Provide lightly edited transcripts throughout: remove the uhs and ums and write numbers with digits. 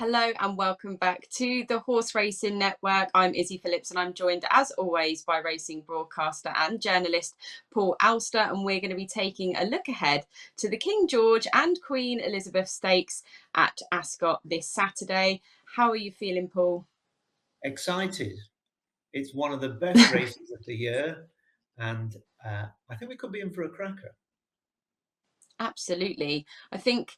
Hello and welcome back to the Horse Racing Network. I'm Izzy Phillips and I'm joined as always by racing broadcaster and journalist Paul Alster, and we're going to be taking a look ahead to the King George and Queen Elizabeth Stakes at Ascot this Saturday. How are you feeling, Paul? Excited. It's one of the best races of the year, and I think we could be in for a cracker. Absolutely. I think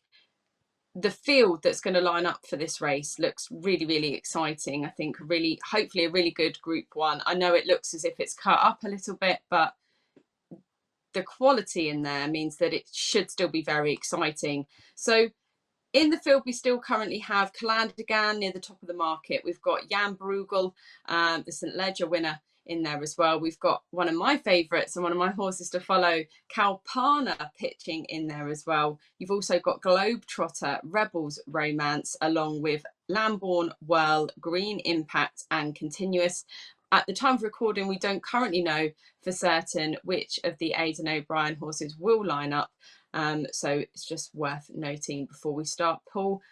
the field that's going to line up for this race looks really, really exciting. I think hopefully a really good Group 1. I know it looks as if it's cut up a little bit, but the quality in there means that it should still be very exciting. So in the field, we still currently have Calandigan near the top of the market. We've got Jan Bruegel, the St. Leger winner, in there as well. We've got one of my favourites and one of my horses to follow, Kalpana, pitching in there as well. You've also got Globetrotter, Rebels Romance, along with Lambourne, Whirl, Green Impact and Continuous. At the time of recording, we don't currently know for certain which of the Aidan O'Brien horses will line up. So it's just worth noting before we start. Paul,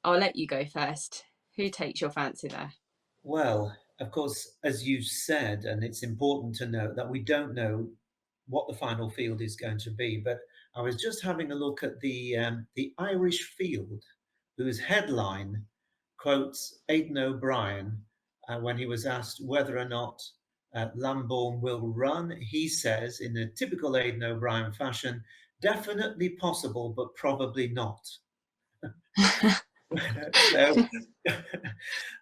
I'll let you go first. Who takes your fancy there? Well, of course, as you said, and it's important to note that we don't know what the final field is going to be. But I was just having a look at the Irish field, whose headline quotes Aidan O'Brien when he was asked whether or not Lambourne will run. He says, in a typical Aidan O'Brien fashion, definitely possible, but probably not. So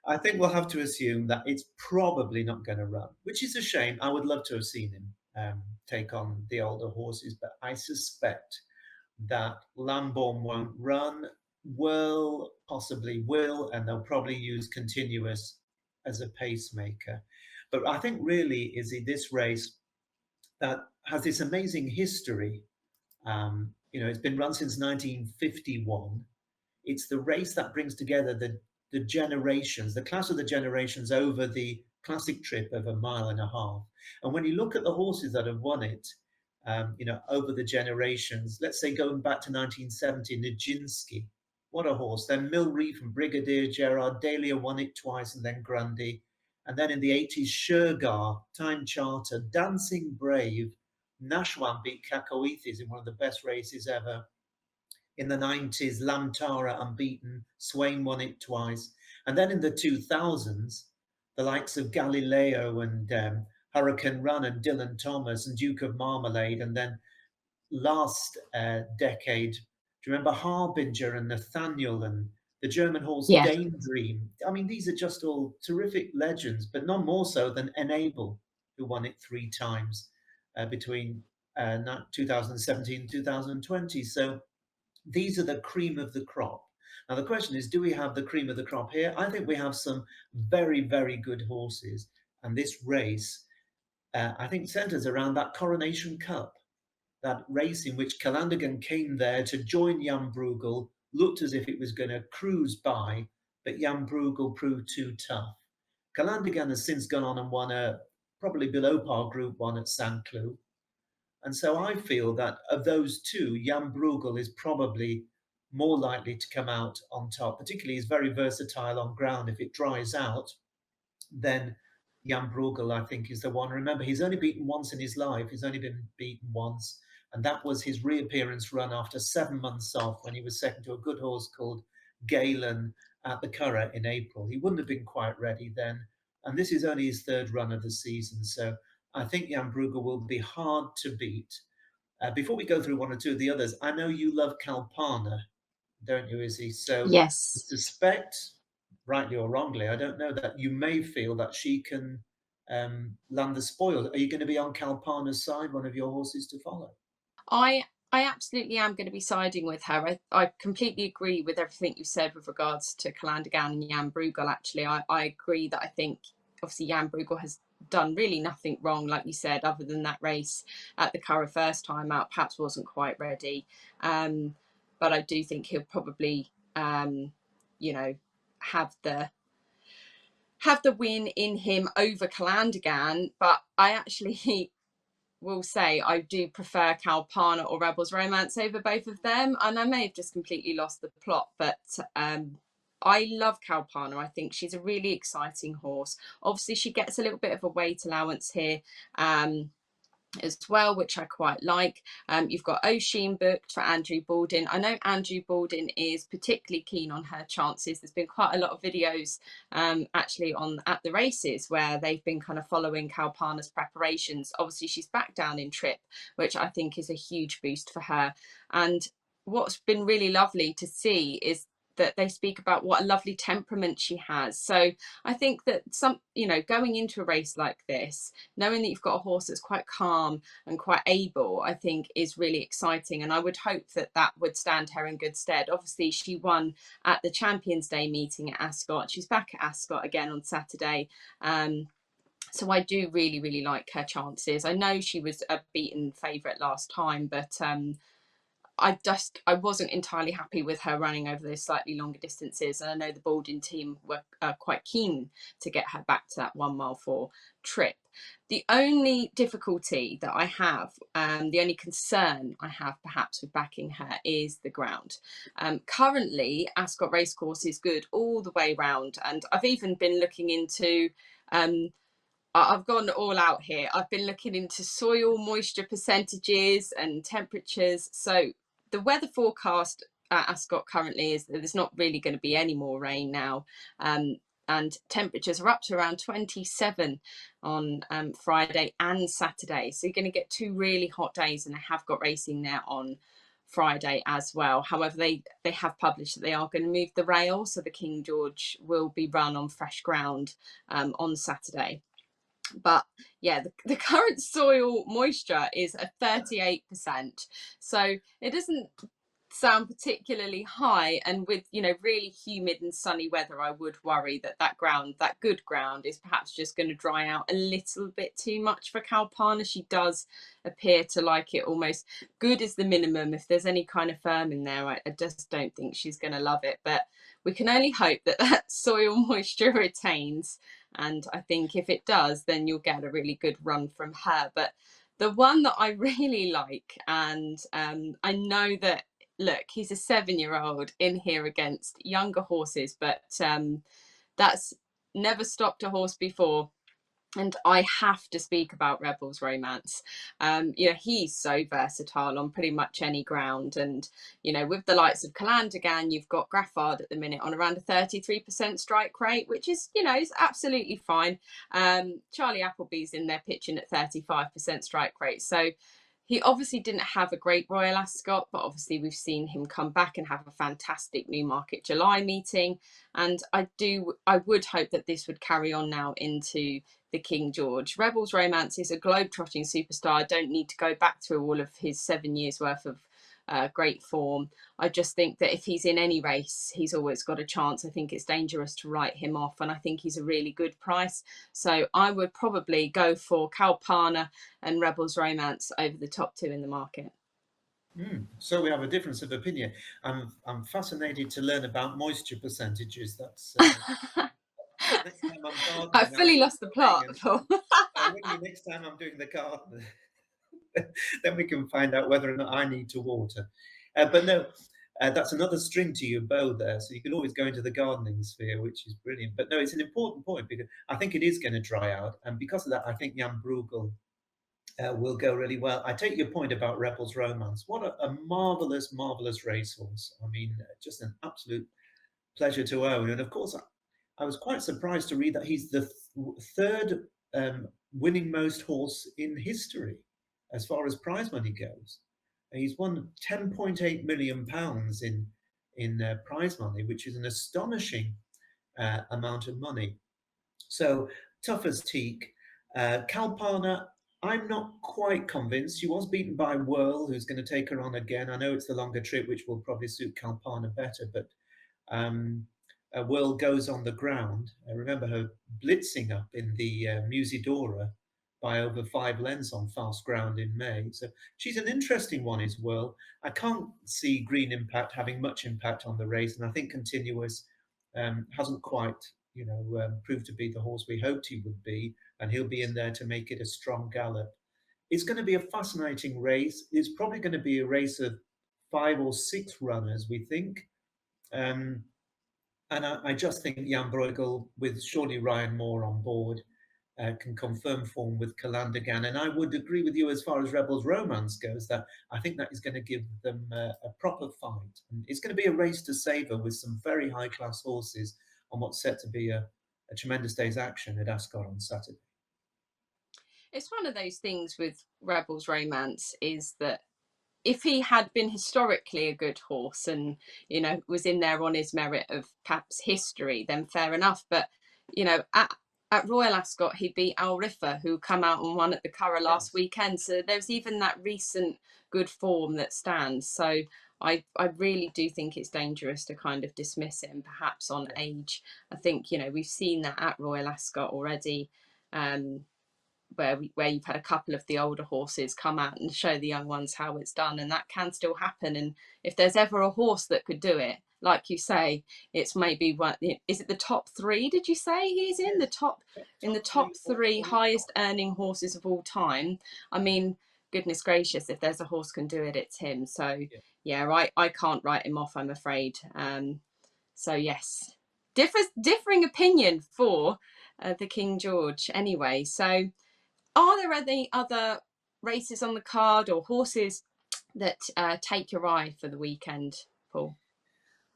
I think we'll have to assume that it's probably not going to run, which is a shame. I would love to have seen him take on the older horses, but I suspect that Lambourne won't run. Will possibly will, and they'll probably use Continuous as a pacemaker. But I think really is this race that has this amazing history. It's been run since 1951. It's the race that brings together the generations, the class of the generations over the classic trip of a mile and a half. And when you look at the horses that have won it, over the generations, let's say going back to 1970, Nijinsky, what a horse. Then Milreef and Brigadier Gerard, Dahlia won it twice, and then Grundy. And then in the 80s, Shergar, Time Charter, Dancing Brave, Nashwan beat Cacoethes in one of the best races ever. In the 90s, Lamtara unbeaten, Swain won it twice. And then in the 2000s, the likes of Galileo and Hurricane Run and Dylan Thomas and Duke of Marmalade. And then last decade, do you remember Harbinger and Nathaniel and the German horse Yeah. Daydream? I mean, these are just all terrific legends, but none more so than Enable, who won it 3 times between 2017 and 2020. So these are the cream of the crop. Now, the question is, do we have the cream of the crop here? I think we have some very, very good horses. And this race, I think, centers around that Coronation Cup, that race in which Calandigan came there to join Jan Bruegel, looked as if it was going to cruise by, but Jan Bruegel proved too tough. Calandigan has since gone on and won a probably below par Group 1 at St. Cloud. And so I feel that of those two, Jan Bruegel is probably more likely to come out on top. Particularly, he's very versatile on ground. If it dries out, then Jan Bruegel, I think, is the one. Remember, he's only beaten once in his life. He's only been beaten once. And that was his reappearance run after 7 months off when he was second to a good horse called Galen at the Curragh in April. He wouldn't have been quite ready then. And this is only his third run of the season. So I think Jan Bruegel will be hard to beat. Before we go through one or two of the others, I know you love Kalpana, don't you, Izzy? So I Yes. suspect, rightly or wrongly, I don't know, that you may feel that she can land the spoils. Are you going to be on Kalpana's side, one of your horses to follow? I absolutely am going to be siding with her. I completely agree with everything you said with regards to Calandigan and Jan Bruegel. Actually, I agree that I think obviously Jan Bruegel has done really nothing wrong, like you said, other than that race at the Curragh first time out, perhaps wasn't quite ready. But I do think he'll probably, you know, have the win in him over Calandigan. But I actually will say I do prefer Kalpana or Rebels Romance over both of them. And I may have just completely lost the plot, but I love Kalpana. I think she's a really exciting horse. Obviously, she gets a little bit of a weight allowance here. As well, which I quite like. You've got O'Sheen booked for Andrew Baldwin. I know Andrew Baldwin is particularly keen on her chances. There's been quite a lot of videos actually on at the races where they've been kind of following Kalpana's preparations. Obviously, she's back down in trip, which I think is a huge boost for her. And what's been really lovely to see is that they speak about what a lovely temperament she has. So I think that going into a race like this, knowing that you've got a horse that's quite calm and quite able, I think is really exciting. And I would hope that that would stand her in good stead. Obviously, she won at the Champions Day meeting at Ascot. She's back at Ascot again on Saturday. So I do really, really like her chances. I know she was a beaten favourite last time, but I wasn't entirely happy with her running over those slightly longer distances, and I know the Baldwin team were quite keen to get her back to that 1 mile 4 trip. The only difficulty that I have, the only concern I have perhaps with backing her is the ground. Currently, Ascot Racecourse is good all the way round, and I've even been looking into I've gone all out here. I've been looking into soil moisture percentages and temperatures. So the weather forecast at Ascot currently is that there's not really going to be any more rain now. And temperatures are up to around 27 on Friday and Saturday. So you're going to get 2 really hot days, and they have got racing there on Friday as well. However, they have published that they are going to move the rail, so the King George will be run on fresh ground on Saturday. But yeah, the current soil moisture is at 38%, so it doesn't sound particularly high, and with really humid and sunny weather, I would worry that that good ground is perhaps just going to dry out a little bit too much for Kalpana. She does appear to like it almost. Good is the minimum. If there's any kind of firm in there, I just don't think she's going to love it, but we can only hope that that soil moisture retains, and I think if it does, then you'll get a really good run from her. But the one that I really like, and I know that, look, he's a 7-year-old in here against younger horses, but that's never stopped a horse before. And I have to speak about Rebel's Romance. He's so versatile on pretty much any ground. And, with the likes of Calandagan, you've got Graffard at the minute on around a 33% strike rate, which is absolutely fine. Charlie Appleby's in there pitching at 35% strike rate. So he obviously didn't have a great Royal Ascot, but obviously we've seen him come back and have a fantastic Newmarket July meeting. And I would hope that this would carry on now into the King George. Rebel's Romance is a globe-trotting superstar. I don't need to go back through all of his 7 years worth of great form. I just think that if he's in any race, he's always got a chance. I think it's dangerous to write him off, and I think he's a really good price. So I would probably go for Kalpana and Rebel's Romance over the top 2 in the market. So we have a difference of opinion. I'm fascinated to learn about moisture percentages. That's next time I'm I gardening, fully lost the plot. I'll ring you next time I'm doing the garden. Then we can find out whether or not I need to water. But no, that's another string to your bow there. So you can always go into the gardening sphere, which is brilliant. But no, it's an important point because I think it is going to dry out. And because of that, I think Jan Bruegel will go really well. I take your point about Rebel's Romance. What a marvelous, marvelous racehorse. I mean, just an absolute pleasure to own. And of course, I was quite surprised to read that he's the third winning most horse in history as far as prize money goes. And he's won £10.8 million in prize money, which is an astonishing amount of money. So tough as teak. Kalpana, I'm not quite convinced. She was beaten by Whirl, who's going to take her on again. I know it's the longer trip, which will probably suit Kalpana better, but Whirl goes on the ground. I remember her blitzing up in the Musidora by over 5 lengths on fast ground in May. So she's an interesting one, is Whirl. I can't see Green Impact having much impact on the race, and I think Continuous hasn't quite proved to be the horse we hoped he would be, and he'll be in there to make it a strong gallop. It's going to be a fascinating race. It's probably going to be a race of 5 or 6 runners, we think. And I just think Jan Bruegel, with surely Ryan Moore on board, can confirm form with Calandagan. And I would agree with you as far as Rebels Romance goes, that I think that is going to give them a proper fight. And it's going to be a race to savour with some very high class horses on what's set to be a tremendous day's action at Ascot on Saturday. It's one of those things with Rebels Romance is that if he had been historically a good horse and was in there on his merit of perhaps history, then fair enough. But at Royal Ascot, he beat Al Riffa, who come out and won at the Curragh last Yes. weekend. So there's even that recent good form that stands. So I really do think it's dangerous to kind of dismiss him, perhaps on Yeah. age. I think we've seen that at Royal Ascot already. Um, where you've had a couple of the older horses come out and show the young ones how it's done, and that can still happen. And if there's ever a horse that could do it, like you say, it's maybe one. Is it the top three? Did you say he's in the Yes. top in the Top three top three all highest time. earning horses of all time? I mean, goodness gracious, if there's a horse can do it, it's him. So Yeah. yeah, I can't write him off, I'm afraid. So yes, differing opinion for the King George anyway. So are there any other races on the card or horses that take your eye for the weekend, Paul?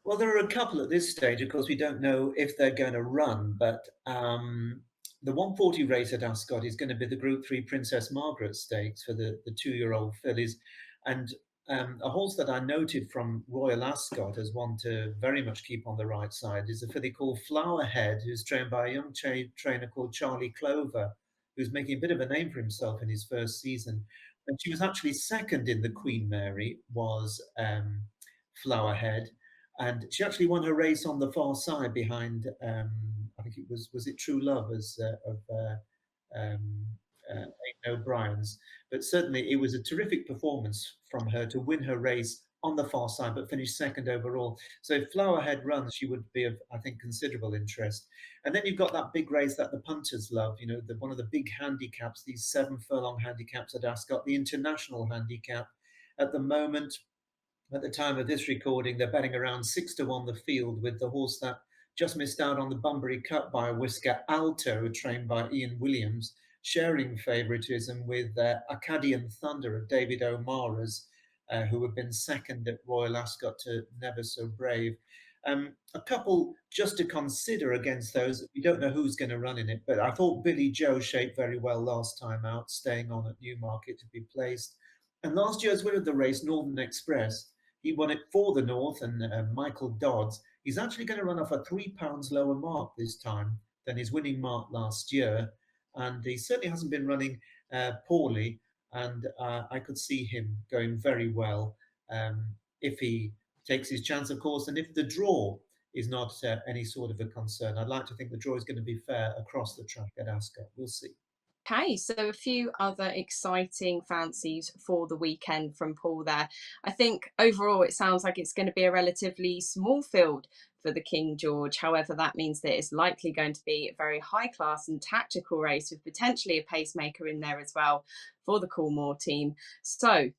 Well, there are a couple at this stage. Of course, we don't know if they're going to run, but the 140 race at Ascot is going to be the Group 3 Princess Margaret Stakes for the 2-year-old fillies. And a horse that I noted from Royal Ascot as one to very much keep on the right side is a filly called Flowerhead, who's trained by a young trainer called Charlie Clover, who's making a bit of a name for himself in his first season. And she was actually second in the Queen Mary, was Flowerhead, and she actually won her race on the far side behind. I think it was it True Love as of um, Aidan O'Brien's, but certainly it was a terrific performance from her to win her race on the far side, but finish second overall. So if Flowerhead runs, she would be of, I think, considerable interest. And then you've got that big race that the punters love. One of the big handicaps, these 7 furlong handicaps at Ascot, the international handicap. At the moment, at the time of this recording, they're betting around 6-1 the field, with the horse that just missed out on the Bunbury Cup by a whisker, Alto, trained by Ian Williams, sharing favouritism with Acadian Thunder of David O'Mara's, who had been second at Royal Ascot to Never So Brave. A couple just to consider against those. We don't know who's going to run in it, but I thought Billy Joe shaped very well last time out, staying on at Newmarket to be placed. And last year's winner of the race, Northern Express, he won it for the North, and Michael Dodds. He's actually going to run off a £3 lower mark this time than his winning mark last year. And he certainly hasn't been running poorly. And I could see him going very well if he takes his chance, of course, and if the draw is not any sort of a concern. I'd like to think the draw is going to be fair across the track at Ascot. We'll see. Okay, so a few other exciting fancies for the weekend from Paul there. I think overall it sounds like it's going to be a relatively small field for the King George. However, that means that it's likely going to be a very high class and tactical race with potentially a pacemaker in there as well for the Coolmore team. So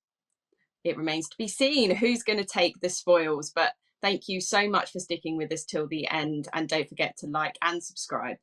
it remains to be seen who's going to take the spoils. But thank you so much for sticking with us till the end. And don't forget to like and subscribe.